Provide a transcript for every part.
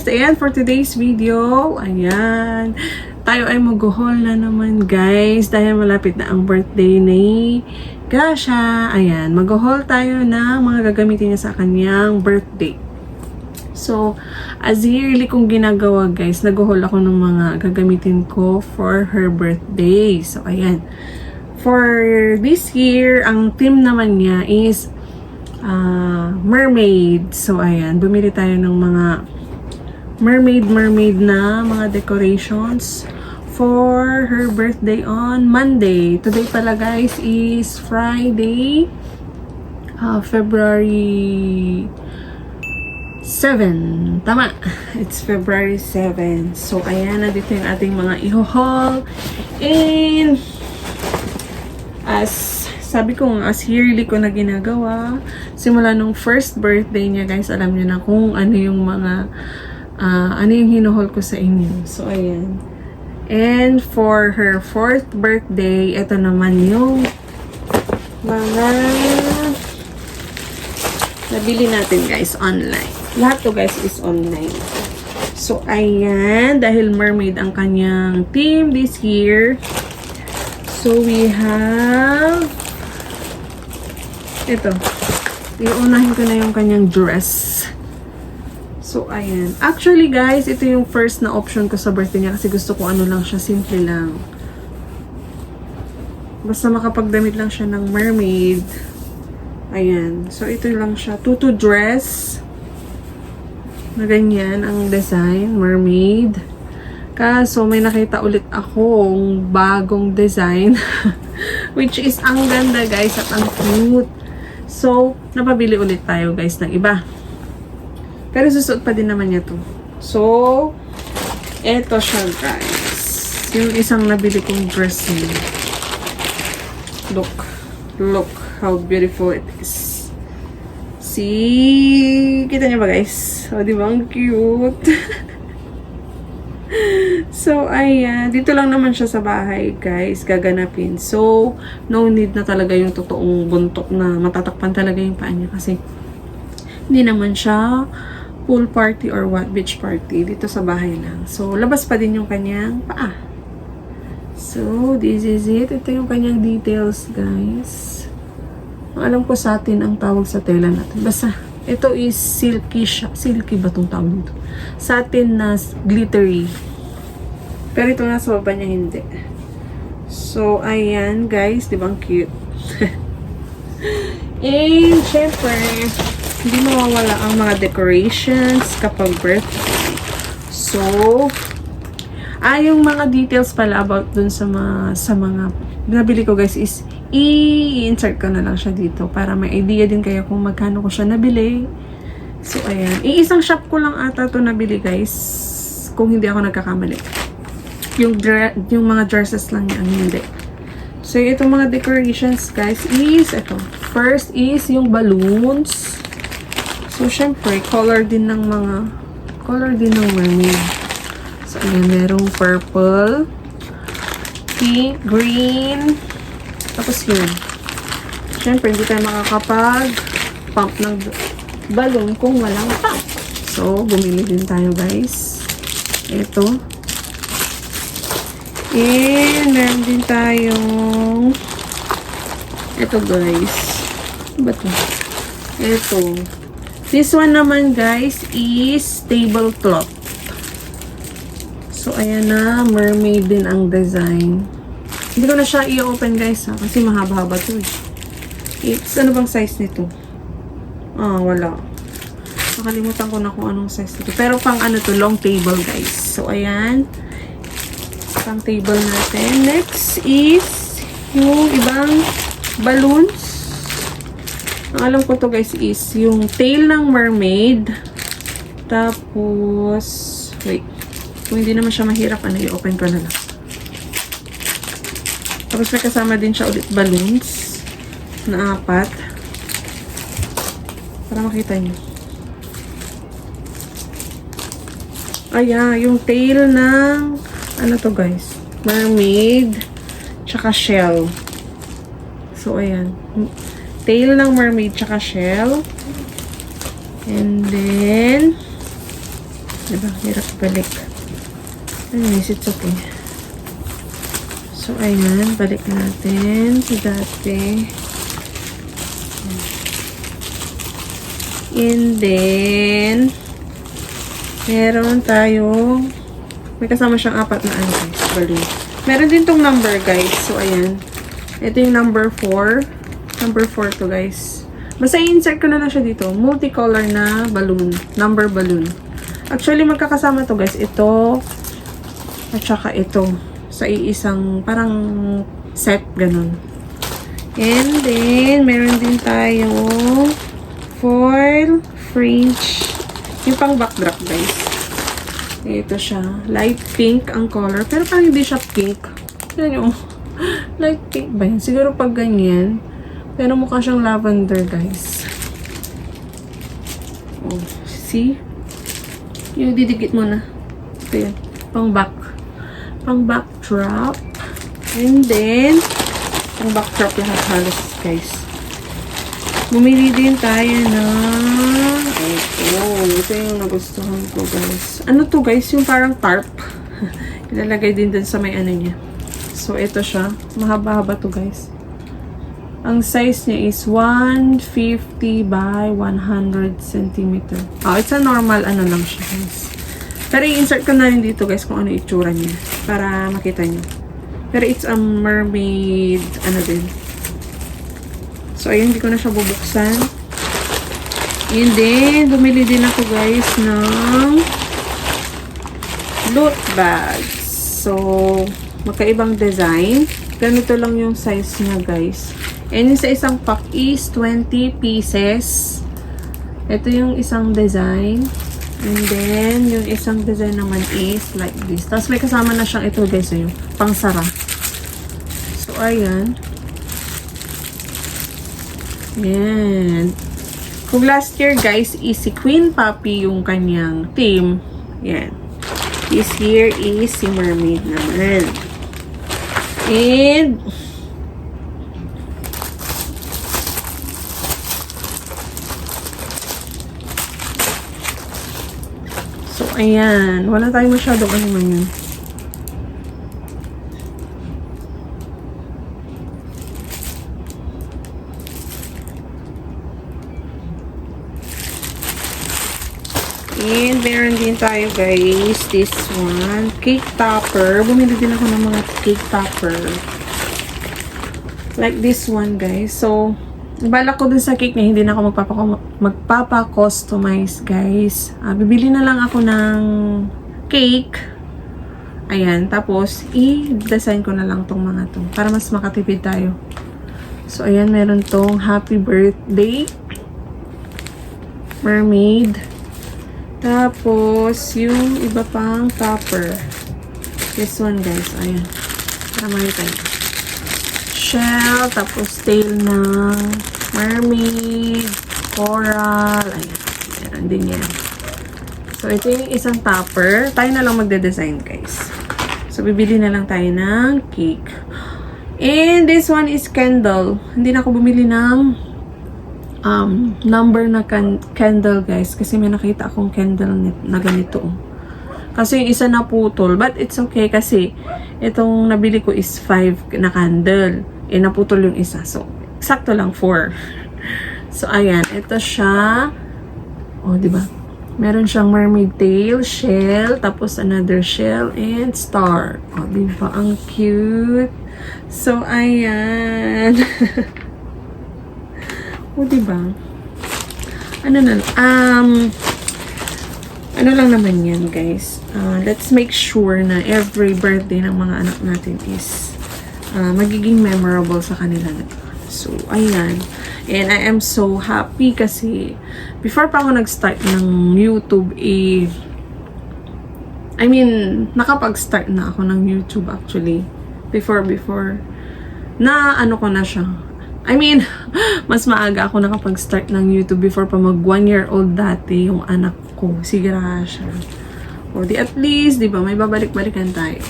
Ayan, for today's video, ayan, tayo ay mag-haul na naman guys dahil malapit na ang birthday ni Gasha. Ayan, mag-haul tayo ng mga gagamitin niya sa kanyang birthday. So, as yearly kong ginagawa guys, nag-haul ako ng mga gagamitin ko for her birthday. So, ayan. For this year, ang theme naman niya is mermaid. So, ayan. Bumili tayo ng mga mermaid na mga decorations for her birthday on Monday. Today pala guys is Friday, February 7. Tama. It's February 7. So, ayan. Nandito yung ating mga i-haul. And, as sabi ko nga, as yearly ko na ginagawa, simula nung first birthday niya, guys, alam niyo na kung ano yung mga, ano yung hinuhol ko sa inyo. So, ayan. And, for her 4th birthday, ito naman yung mga nabili natin, guys, online. Lahat to, guys, is online. So, ayan. Dahil mermaid ang kanyang theme this year. So, we have ito. Iunahin ko na yung kanyang dress. So, ayan. Actually, guys, ito yung first na option ko sa birthday niya kasi gusto ko ano lang siya, simple lang. Basta makapagdamit lang siya ng mermaid. Ayan. So, ito lang siya. Tutu dress. Na ganyan ang design. Mermaid. Kaso, may nakita ulit akong bagong design. Which is, ang ganda, guys, at ang cute. So, napabili ulit tayo, guys, ng iba. Pero susuot pa din naman niya to. So, eto siya, guys. Yung isang nabili kong dress niya. Look how beautiful it is. See? Kita niyo ba, guys? O, di ba? Ang cute. So, ayan. Dito lang naman siya sa bahay, guys. Gaganapin. So, no need na talaga yung totoong buntok na matatakpan talaga yung paa niya. Kasi, hindi naman siya pool party or what, beach party. Dito sa bahay lang. So, labas pa din yung kanyang paa. So, this is it. Ito yung kanyang details, guys. Ang alam ko sa atin ang tawag sa tela natin. Basta, ito is silky siya. Silky ba itong tawag dito? Satin na glittery. Pero ito nasa baba niya hindi. So, ayan guys. Diba ang cute? And, syempre, hindi mawawala ang mga decorations kapag birthday. So, yung mga details pala about dun sa mga nabili ko guys is i-insert ko na lang siya dito para may idea din kayo kung magkano ko siya nabili. So, ayan. Isang shop ko lang ata to nabili guys. Kung hindi ako nagkakamali. Yung mga dresses lang niya ang hindi. So, itong mga decorations, guys, is, ito. First is yung balloons. So, syempre, color din ng mermaid. So, ayan, merong purple, pink, green, tapos yun. Syempre, hindi tayo makakapag-pump ng balloon kung walang pump. So, bumili din tayo, guys. Ito. And, meron din tayong ito guys. Ano ba ito? Ito. This one naman guys is tablecloth. So, ayan na. Mermaid din ang design. Hindi ko na siya i-open guys ha. Kasi mahaba-haba ito eh. It's, ano bang size nito? Wala. Nakalimutan ko na kung anong size nito. Pero pang ano to, long table guys. So, ayan. Pang table natin. Next is yung ibang balloons. Ang alam ko to guys is yung tail ng mermaid. Tapos, wait. Kung hindi naman siya mahirap, i-open ko na lang. Tapos may kasama din siya ulit balloons na 4. Para makita niyo. Ayan, yung tail ng ano to guys? Mermaid. Tsaka shell. So, ayan. Tail ng mermaid tsaka shell. And then, Diba? Hirap balik. Anyways, it's okay. So, ayan. Balik natin sa dati. And then, meron tayong, may kasama siyang 4 na ano guys, balloon. Meron din tong number guys. So, ayan. Ito yung number 4. Number 4 to guys. Basta i-insert ko na lang siya dito. Multicolor na balloon. Number balloon. Actually, magkakasama to guys. Ito, at saka ito. Sa iisang, parang set, ganun. And then, meron din tayong foil fringe. Yung pang backdrop guys. Ito siya. Light pink ang color. Pero parang hindi siya pink. Yan yung light pink ba yan? Siguro pag ganyan. Pero mukha siyang lavender guys. Oh, see? Yung didikit mo na. Ito yan. Pang backdrop. And then, pang backdrop lahat halos guys. Bumili din tayo ng ito yung nagustuhan ko guys. Ano to guys? Yung parang tarp. Ilalagay din dun sa may ano niya. So, ito siya. Mahaba-haba to guys. Ang size niya is 150 by 100 cm. Oh, it's a normal ano lang siya guys. Pero i-insert ko na rin dito guys kung ano itsura niya. Para makita niyo. Pero it's a mermaid ano din. So, ayun, hindi ko na siya bubuksan. And then, bumili din ako guys ng loot bags. So, magkaibang design. Ganito lang yung size niya guys. And yung sa isang pack is 20 pieces. Ito yung isang design. And then, yung isang design naman is like this. Tapos may kasama na siyang ito guys, yung pangsara. So, ayan. Yan. Kung last year guys, is si Queen Poppy yung kanyang theme. Yan. This year is si Mermaid naman. And, so, ayan. Wala tayong masyadong ano man yun. And meron din tayo guys, this one, cake topper. Bumili din ako ng mga cake topper. Like this one guys. So, balak ko dun sa cake niya, hindi na ako magpapa-customize guys. Bibili na lang ako ng cake. Ayan, tapos i-design ko na lang tong mga to para mas makatipid tayo. So, ayan, meron tong happy birthday mermaid. Tapos, yung iba pang topper. This one, guys. Ayan. Para makita nyo. Shell. Tapos, tail ng mermaid. Coral. Ayan. Meron din yan. So, ito yung isang topper. Tayo na lang magde-design, guys. So, bibili na lang tayo ng cake. And, this one is candle. Hindi na ako bumili ng number na candle guys kasi may nakita akong candle na ganito kasi yung isa na putol, but it's okay kasi itong nabili ko is 5 na candle, naputol yung isa, so sakto lang 4. So ayan, ito siya, diba, meron siyang mermaid tail, shell, tapos another shell and star, diba, ang cute. So ayan. Diba? Ano na, ano lang naman yan, guys. Let's make sure na every birthday ng mga anak natin is magiging memorable sa kanila. So, ayan. And I am so happy kasi before pa ako nag-start ng YouTube, nakapag-start na ako ng YouTube actually. Before, na ano ko na siya. Mas maaga ako nakapag-start ng YouTube before pa mag 1-year-old dati yung anak ko, si Gracia. O di at least, di ba, may babalik-balikan tayo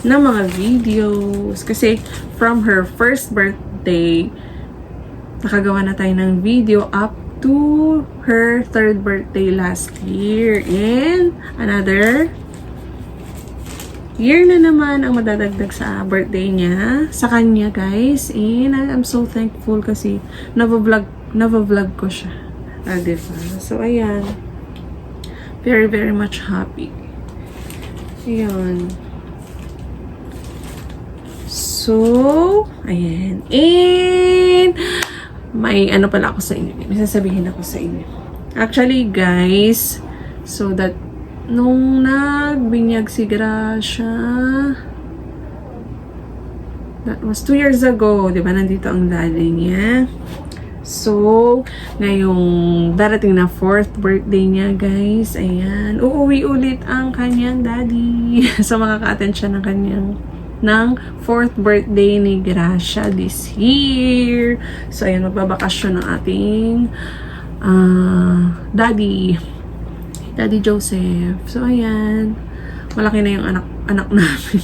ng mga videos. Kasi from her first birthday, nakagawa na tayo ng video up to her 3rd birthday last year. And another year na naman ang madadagdag sa birthday niya, sa kanya guys. And I'm so thankful kasi nava-vlog ko siya. Diba? So ayan. Very, very much happy. Ayan. So, ayan. And may ano pala ako sa inyo. May sasabihin ako sa inyo. Actually guys, so that nung nagbinyag si Gracia, that was 2 years ago, di ba? Nandito ang daddy niya. So, ngayong darating na 4th birthday niya, guys, ayan, uuwi ulit ang kanyang daddy. So, makaka-attend siya ng 4th birthday ni Gracia this year. So, ayan, magbabakasyon ng ating Daddy Joseph. So, ayan. Malaki na yung anak namin.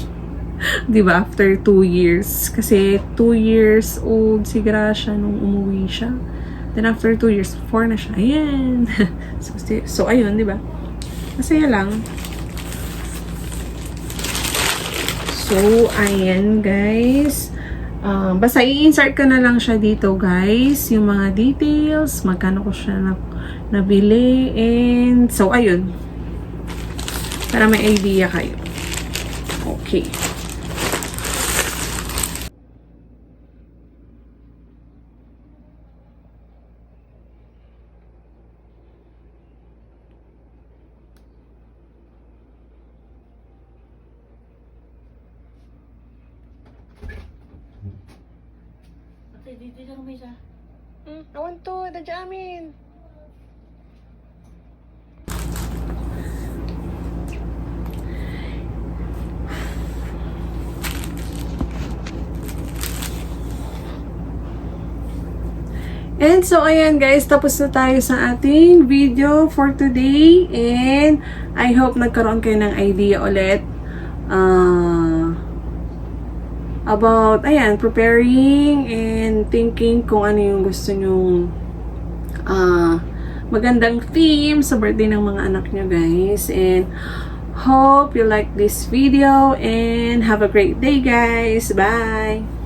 Diba? After 2 years. Kasi 2 years old si Gracia nung umuwi siya. Then, after 2 years, 4 na siya. Ayan. So ayun, diba? Masaya lang. So, ayan, guys. Basta i-insert ko na lang siya dito, guys. Yung mga details. Magkano ko siya nabili. And, so, ayun. Para may idea kayo. Okay. Dito lang may isa. Awan to, dadya amin. And so, ayan guys, tapos na tayo sa ating video for today. And I hope nagkaroon kayo ng idea ulit about, ayan, preparing and thinking kung ano yung gusto nyong magandang theme sa birthday ng mga anak nyo, guys. And hope you like this video and have a great day, guys. Bye!